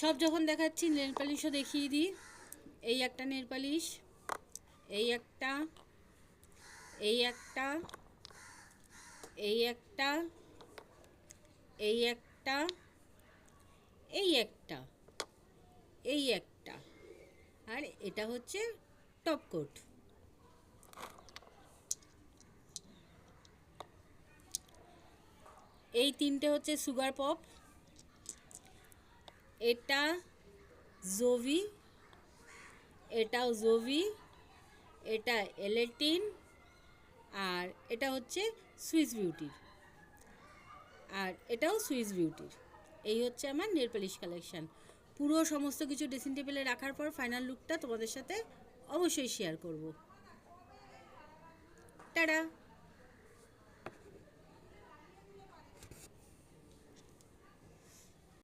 সব যখন দেখাচ্ছি নেল পালিশও দেখিয়ে দিই। এই একটা নেল পালিশ, এই একটা, এই একটা, এই একটা, এই একটা, এই একটা, এই একটা, আর এটা হচ্ছে টপ কোট। এই তিনটে হচ্ছে সুগার পপ, এটা জোভি, এটাও জোভি, এটা এলেটিন, আর এটা হচ্ছে সুইস বিউটির, আর এটাও সুইস বিউটির। এই হচ্ছে আমার নেল পালিশ কালেকশান। পুরো সমস্ত কিছু ড্রেসিং টেবিলে রাখার পর ফাইনাল লুকটা তোমাদের সাথে অবশ্যই শেয়ার করব। টাটা।